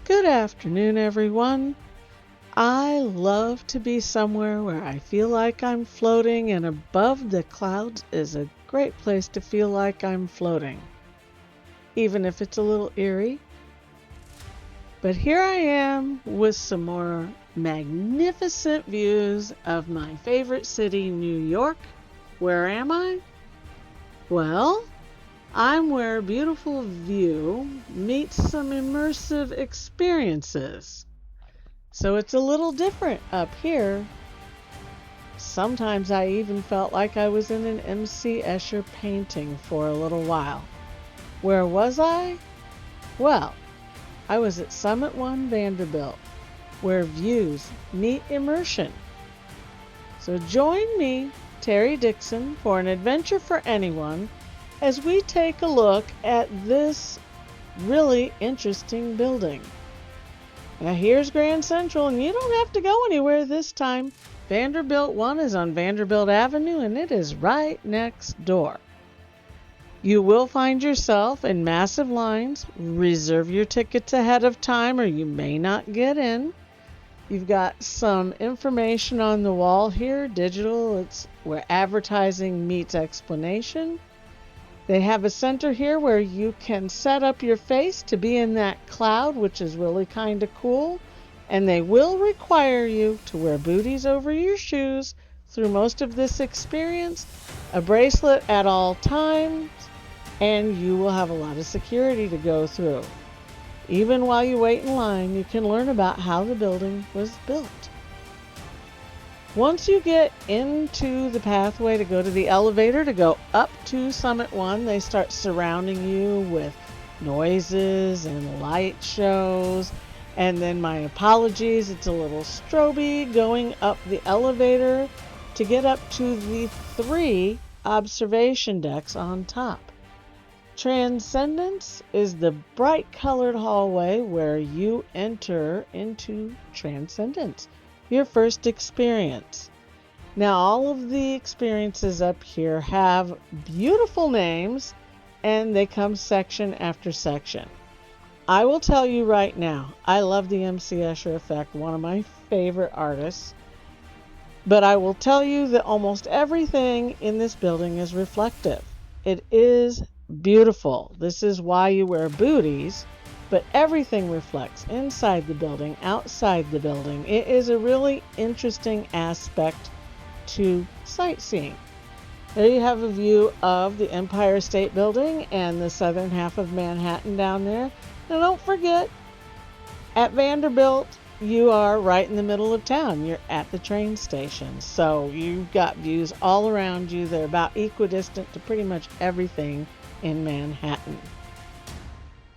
Good afternoon, everyone. I love to be somewhere where I feel like I'm floating, and above the clouds is a great place to feel like I'm floating, even if it's a little eerie. But here I am with some more magnificent views of my favorite city, New York. Where am I? Well, I'm where a beautiful view meets some immersive experiences. So it's a little different up here. Sometimes I even felt like I was in an M.C. Escher painting for a little while. Where was I? Well, I was at Summit One, Vanderbilt, where views meet immersion. So join me, Terry Dixon, for an adventure for anyone as we take a look at this really interesting building. Now here's Grand Central, and you don't have to go anywhere this time. Vanderbilt One is on Vanderbilt Avenue, and it is right next door. You will find yourself in massive lines. Reserve your tickets ahead of time or you may not get in. You've got some information on the wall here, digital. It's where advertising meets explanation. They have a center here where you can set up your face to be in that cloud, which is really kind of cool. And they will require you to wear booties over your shoes through most of this experience, a bracelet at all times, and you will have a lot of security to go through. Even while you wait in line, you can learn about how the building was built. Once you get into the pathway to go to the elevator to go up to Summit One, they start surrounding you with noises and light shows. And then my apologies, it's a little stroby going up the elevator to get up to the 3 observation decks on top. Transcendence is the bright colored hallway where you enter into Transcendence, your first experience. Now all of the experiences up here have beautiful names and they come section after section. I will tell you right now, I love the M.C. Escher effect, one of my favorite artists. But I will tell you that almost everything in this building is reflective. It is beautiful. This is why you wear booties, but everything reflects inside the building, outside the building. It is a really interesting aspect to sightseeing. There you have a view of the Empire State Building and the southern half of Manhattan down there. Now don't forget, at Vanderbilt, you are right in the middle of town. You're at the train station. So you've got views all around you. They're about equidistant to pretty much everything in Manhattan.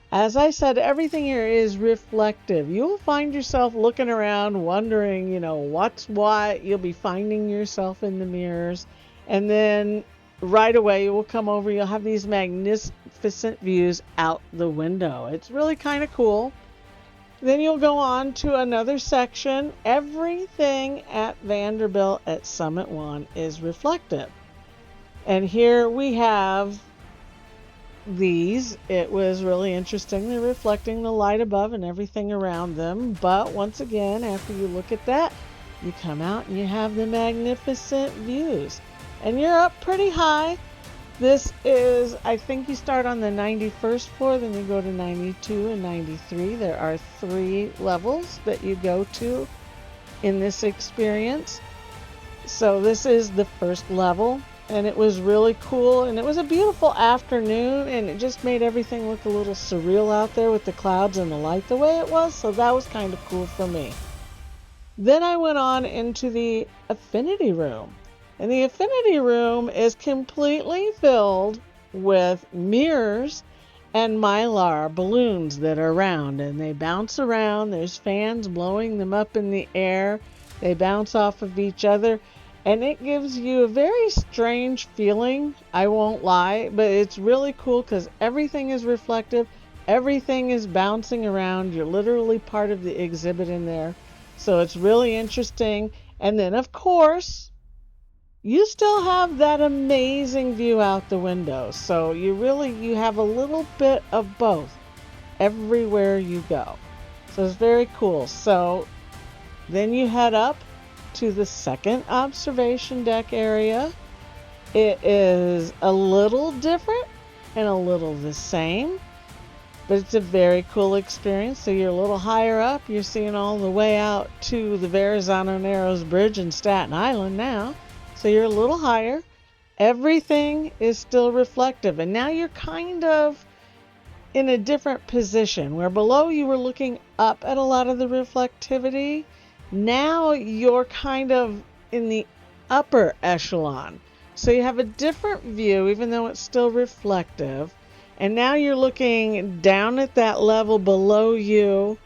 As I said, everything here is reflective. You'll find yourself looking around, wondering, what's what. You'll be finding yourself in the mirrors. And then right away, you will come over. You'll have these magnificent views out the window. It's really kind of cool. Then you'll go on to another section. Everything at Vanderbilt at Summit One is reflective. And here we have these. It was really interesting. They're reflecting the light above and everything around them. But once again, after you look at that, you come out and you have the magnificent views. And you're up pretty high. This is, I think you start on the 91st floor, then you go to 92 and 93. There are 3 levels that you go to in this experience. So this is the first level, and it was really cool, and it was a beautiful afternoon, and it just made everything look a little surreal out there with the clouds and the light the way it was, so that was kind of cool for me. Then I went on into the Affinity Room. And the Affinity Room is completely filled with mirrors and mylar balloons that are round, and they bounce around. There's fans blowing them up in the air. They bounce off of each other, and it gives you a very strange feeling, I won't lie, but it's really cool because everything is reflective. Everything is bouncing around. You're literally part of the exhibit in there. So it's really interesting. And then, of course, you still have that amazing view out the window. So you have a little bit of both everywhere you go. So it's very cool. So then you head up to the second observation deck area. It is a little different and a little the same, but it's a very cool experience. So you're a little higher up. You're seeing all the way out to the Verrazano Narrows Bridge in Staten Island now. So you're a little higher. Everything is still reflective. And now you're kind of in a different position where below you were looking up at a lot of the reflectivity. Now you're kind of in the upper echelon. So you have a different view, even though it's still reflective. And now you're looking down at that level below you,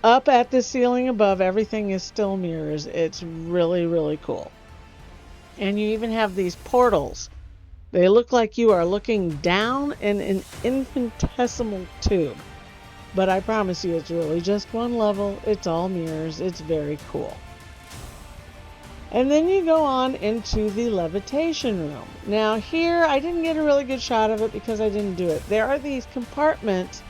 up at the ceiling above. Everything is still mirrors. It's really, really cool. And you even have these portals. They look like you are looking down in an infinitesimal tube. But I promise you, it's really just one level. It's all mirrors. It's very cool. And then you go on into the levitation room. Now here, I didn't get a really good shot of it because I didn't do it. There are these compartments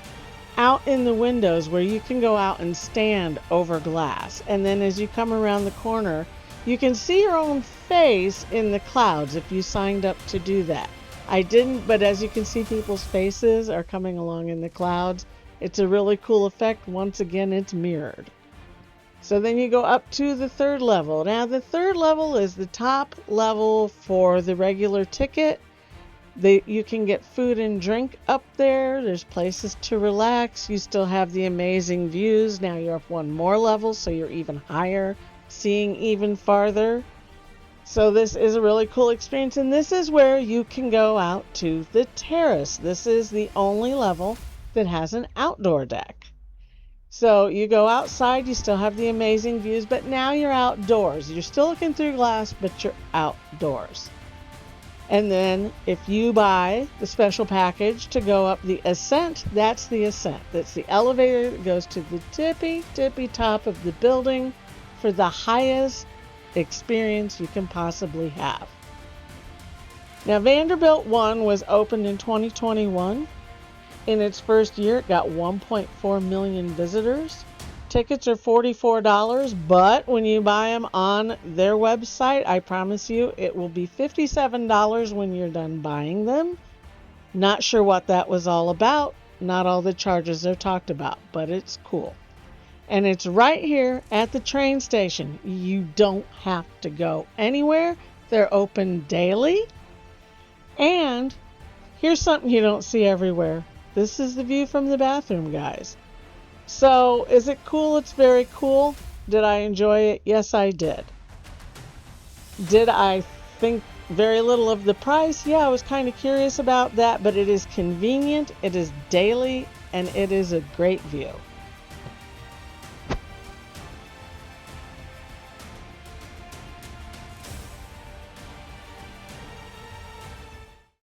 out in the windows where you can go out and stand over glass. And then as you come around the corner, you can see your own face in the clouds if you signed up to do that. I didn't, but as you can see, people's faces are coming along in the clouds. It's a really cool effect. Once again, it's mirrored. So then you go up to the third level. Now the third level is the top level for the regular ticket. You can get food and drink up there. There's places to relax. You still have the amazing views. Now you're up one more level, so you're even higher, seeing even farther. So this is a really cool experience, and this is where you can go out to the terrace. This is the only level that has an outdoor deck. So you go outside, you still have the amazing views, but now you're outdoors. You're still looking through glass, but you're outdoors. And then if you buy the special package to go up the ascent, that's the ascent. That's the elevator that goes to the tippy top of the building for the highest experience you can possibly have. Now Vanderbilt One was opened in 2021. In its first year, it got 1.4 million visitors. Tickets are $44, but when you buy them on their website, I promise you it will be $57 when you're done buying them. Not sure what that was all about. Not all the charges are talked about, but it's cool. And it's right here at the train station. You don't have to go anywhere. They're open daily. And here's something you don't see everywhere. This is the view from the bathroom, guys. So, is it cool? It's very cool. Did I enjoy it? Yes, I did. Did I think very little of the price? Yeah, I was kind of curious about that, but it is convenient, it is daily, and it is a great view.